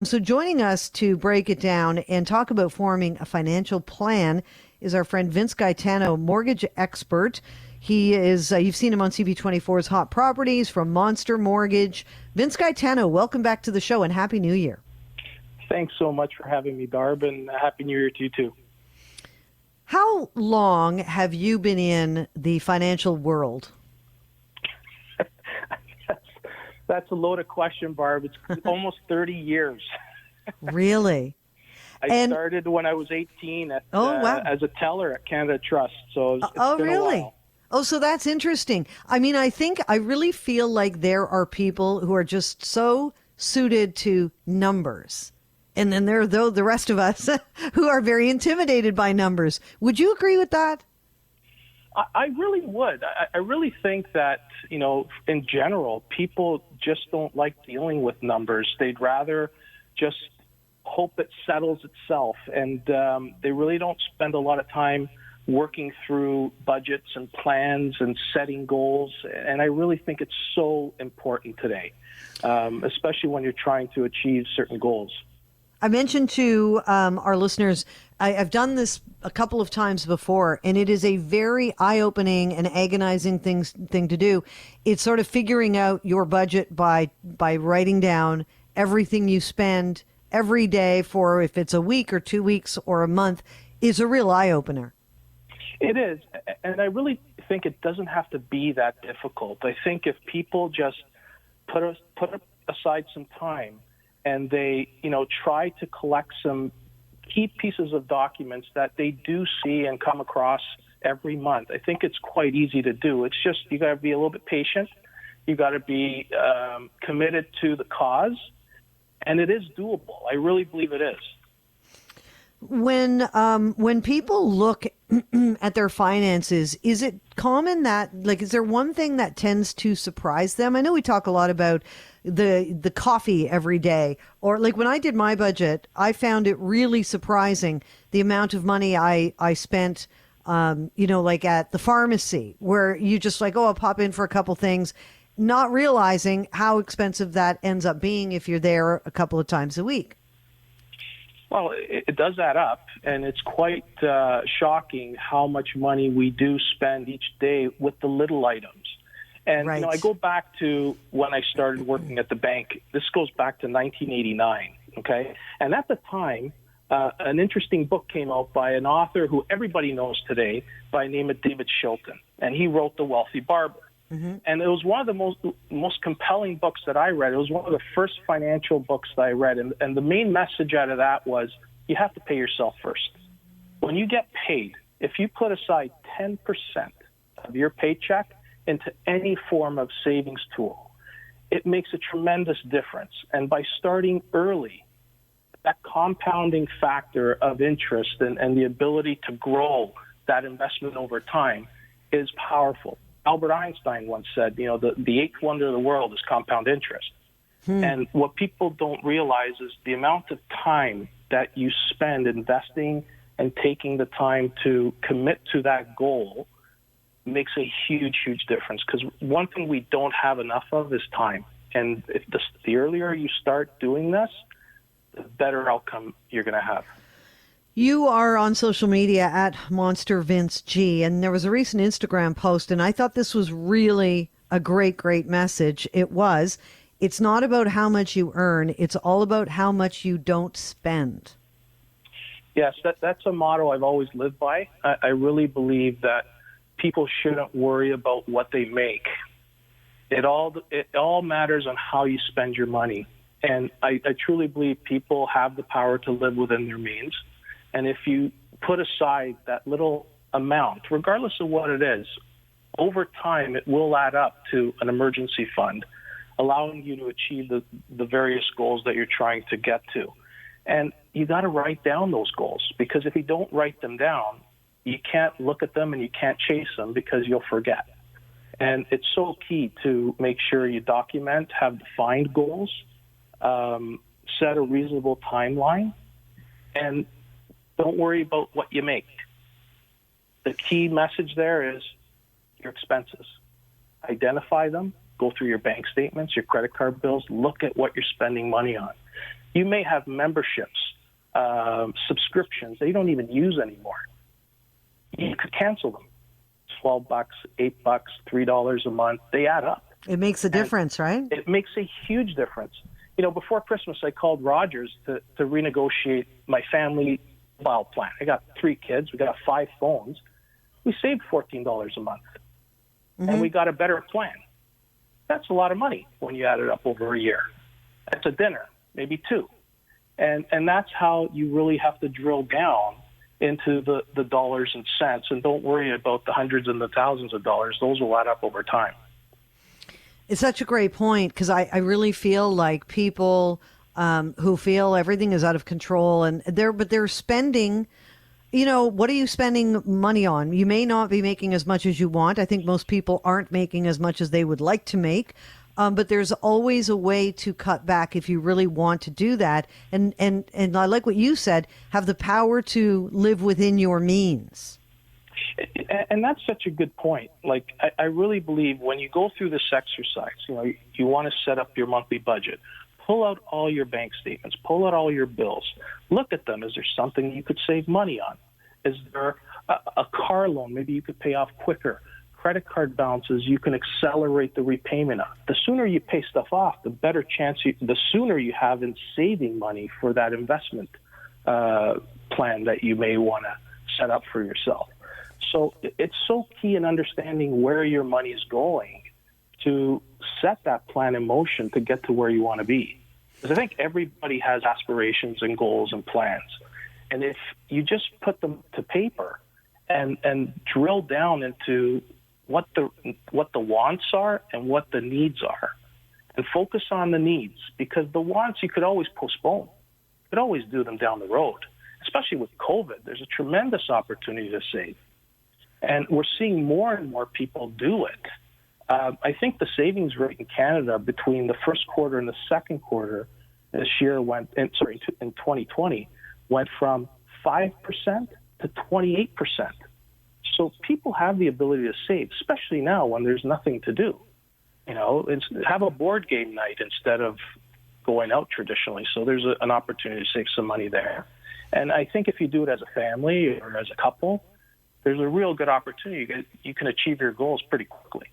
So joining us to break it down and talk about forming a financial plan is our friend Vince Gaetano, mortgage expert. He is, you've seen him on CB24's Hot Properties from Monster Mortgage. Vince Gaetano, welcome back to the show and Happy New Year. Thanks so much for having me, Barb, and Happy New Year to you too. How long have you been in the financial world? That's a loaded question, Barb. It's almost 30 years. Really? I started when I was 18 as a teller at Canada Trust. So it's been really? a while. Oh, so that's interesting. I mean, I really feel like there are people who are just so suited to numbers. And then there are the rest of us who are very intimidated by numbers. Would you agree with that? I really would. I really think that, in general, people just don't like dealing with numbers. They'd rather just hope it settles itself. And they really don't spend a lot of time working through budgets and plans and setting goals. And I really think it's so important today, especially when you're trying to achieve certain goals. I mentioned to our listeners, I've done this a couple of times before, and it is a very eye-opening and agonizing thing to do. It's sort of figuring out your budget by writing down everything you spend every day for, if it's a week or 2 weeks or a month, is a real eye-opener. It is, and I really think it doesn't have to be that difficult. I think if people just put aside some time and they, try to collect some key pieces of documents that they do see and come across every month, I think it's quite easy to do. It's just you got to be a little bit patient. You got to be committed to the cause, and it is doable. I really believe it is. When people look at their finances, is it common that, is there one thing that tends to surprise them? I know we talk a lot about the coffee every day, or when I did my budget, I found it really surprising the amount of money I spent, at the pharmacy, where you just I'll pop in for a couple things, not realizing how expensive that ends up being if you're there a couple of times a week. Well, it does add up, and it's quite shocking how much money we do spend each day with the little items. And, right. I go back to when I started working at the bank. This goes back to 1989, okay? And at the time, an interesting book came out by an author who everybody knows today by the name of David Shilton, and he wrote The Wealthy Barber. Mm-hmm. And it was one of the most compelling books that I read. It was one of the first financial books that I read. And the main message out of that was you have to pay yourself first. When you get paid, if you put aside 10% of your paycheck into any form of savings tool, it makes a tremendous difference. And by starting early, that compounding factor of interest and the ability to grow that investment over time is powerful. Albert Einstein once said, the eighth wonder of the world is compound interest. And what people don't realize is the amount of time that you spend investing and taking the time to commit to that goal makes a huge, huge difference. Because one thing we don't have enough of is time. And if the earlier you start doing this, the better outcome you're going to have. You are on social media at Monster Vince G, and there was a recent Instagram post, and I thought this was really a great, great message. It's not about how much you earn, it's all about how much you don't spend. Yes, that's a motto I've always lived by. I really believe that people shouldn't worry about what they make. It all matters on how you spend your money. And I truly believe people have the power to live within their means. And if you put aside that little amount, regardless of what it is, over time it will add up to an emergency fund, allowing you to achieve the various goals that you're trying to get to. And you got to write down those goals, because if you don't write them down, you can't look at them and you can't chase them because you'll forget. And it's so key to make sure you document, have defined goals, set a reasonable timeline, and don't worry about what you make. The key message there is your expenses. Identify them, go through your bank statements, your credit card bills, look at what you're spending money on. You may have memberships, subscriptions that you don't even use anymore. You could cancel them. $12, $8, $3 a month, they add up. It makes a difference, right? It makes a huge difference. Before Christmas, I called Rogers to renegotiate my family mobile plan. I got 3 kids. We got 5 phones. We saved $14 a month, and we got a better plan. That's a lot of money when you add it up over a year. That's a dinner, maybe 2. And that's how you really have to drill down into the dollars and cents, and don't worry about the hundreds and the thousands of dollars. Those will add up over time. It's such a great point, because I really feel like people who feel everything is out of control, and they're spending, what are you spending money on? You may not be making as much as you want. I think most people aren't making as much as they would like to make. But there's always a way to cut back if you really want to do that. And I like what you said, have the power to live within your means. And that's such a good point. Like, I really believe when you go through this exercise, you want to set up your monthly budget, pull out all your bank statements, pull out all your bills, look at them. Is there something you could save money on? Is there a car loan maybe you could pay off quicker? Credit card balances you can accelerate the repayment of. The sooner you pay stuff off, the better chance the sooner you have in saving money for that investment plan that you may want to set up for yourself. So it's so key in understanding where your money is going to set that plan in motion to get to where you want to be. Because I think everybody has aspirations and goals and plans. And if you just put them to paper and drill down into what the wants are and what the needs are, and focus on the needs, because the wants you could always postpone. You could always do them down the road. Especially with COVID, there's a tremendous opportunity to save. And we're seeing more and more people do it. I think the savings rate in Canada between the first quarter and the second quarter this year in 2020 went from 5% to 28%. So people have the ability to save, especially now when there's nothing to do. Have a board game night instead of going out traditionally. So there's an opportunity to save some money there. And I think if you do it as a family or as a couple, there's a real good opportunity. You can achieve your goals pretty quickly.